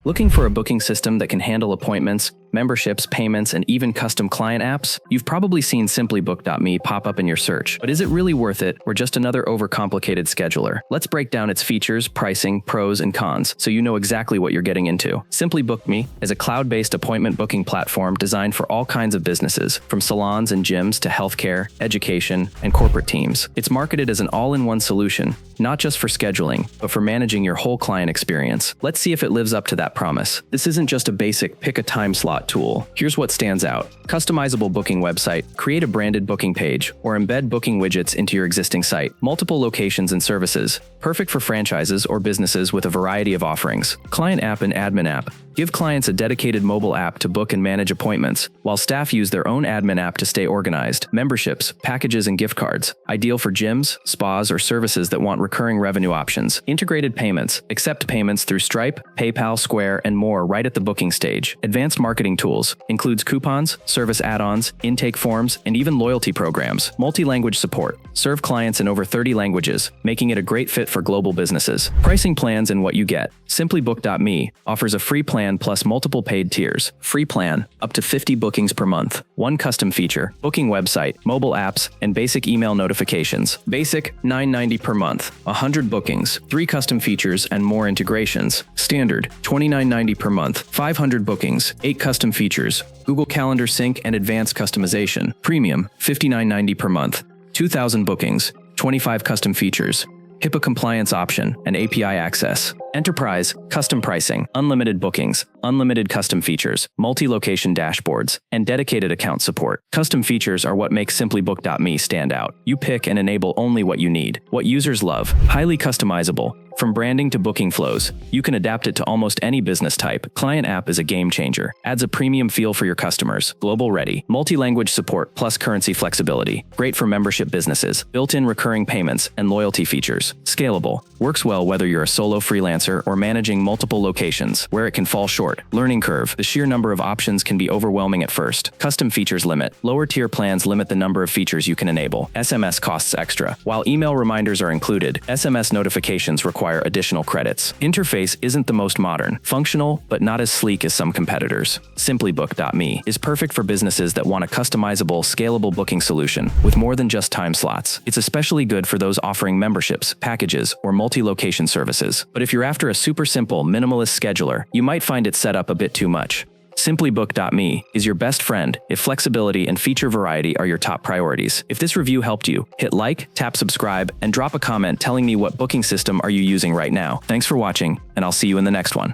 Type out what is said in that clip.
Looking for a booking system that can handle appointments, memberships, payments, and even custom client apps? You've probably seen SimplyBook.me pop up in your search, but is it really worth it or just another overcomplicated scheduler? Let's break down its features, pricing, pros, and cons so you know exactly what you're getting into. SimplyBook.me is a cloud-based appointment booking platform designed for all kinds of businesses, from salons and gyms to healthcare, education, and corporate teams. It's marketed as an all-in-one solution, not just for scheduling, but for managing your whole client experience. Let's see if it lives up to that promise. This isn't just a basic pick a time slot tool. Here's what stands out. Customizable booking website. Create a branded booking page or embed booking widgets into your existing site. Multiple locations and services. Perfect for franchises or businesses with a variety of offerings. Client app and admin app. Give clients a dedicated mobile app to book and manage appointments, while staff use their own admin app to stay organized. Memberships, packages, and gift cards. Ideal for gyms, spas, or services that want recurring revenue options. Integrated payments. Accept payments through Stripe, PayPal, Square, and more right at the booking stage. Advanced marketing tools. Includes coupons, service add-ons, intake forms, and even loyalty programs. Multi-language support. Serve clients in over 30 languages, making it a great fit for global businesses. Pricing plans and what you get. SimplyBook.me offers a free plan plus multiple paid tiers. Free plan, up to 50 bookings per month. One custom feature, booking website, mobile apps, and basic email notifications. Basic, $9.90 per month. 100 bookings, 3 custom features, and more integrations. Standard, $29.90 per month. 500 bookings, 8 custom features, Google Calendar sync and advanced customization. Premium, $59.90 per month. 2,000 bookings, 25 custom features, HIPAA compliance option, and API access. Enterprise, custom pricing, unlimited bookings, unlimited custom features, multi-location dashboards, and dedicated account support. Custom features are what makes SimplyBook.me stand out. You pick and enable only what you need. What users love. Highly customizable. From branding to booking flows, you can adapt it to almost any business type. Client app is a game changer. Adds a premium feel for your customers. Global ready. Multi-language support plus currency flexibility. Great for membership businesses. Built-in recurring payments and loyalty features. Scalable. Works well whether you're a solo freelancer or managing multiple locations. Where it can fall short. Learning curve. The sheer number of options can be overwhelming at first. Custom features limit. Lower tier plans limit the number of features you can enable. SMS costs extra. While email reminders are included, SMS notifications require additional credits. Interface isn't the most modern, functional, but not as sleek as some competitors. SimplyBook.me is perfect for businesses that want a customizable, scalable booking solution with more than just time slots. It's especially good for those offering memberships, packages, or multi-location services. But if you're after a super simple, minimalist scheduler, you might find it set up a bit too much. SimplyBook.me is your best friend if flexibility and feature variety are your top priorities. If this review helped you, hit like, tap subscribe, and drop a comment telling me what booking system are you using right now. Thanks for watching, and I'll see you in the next one.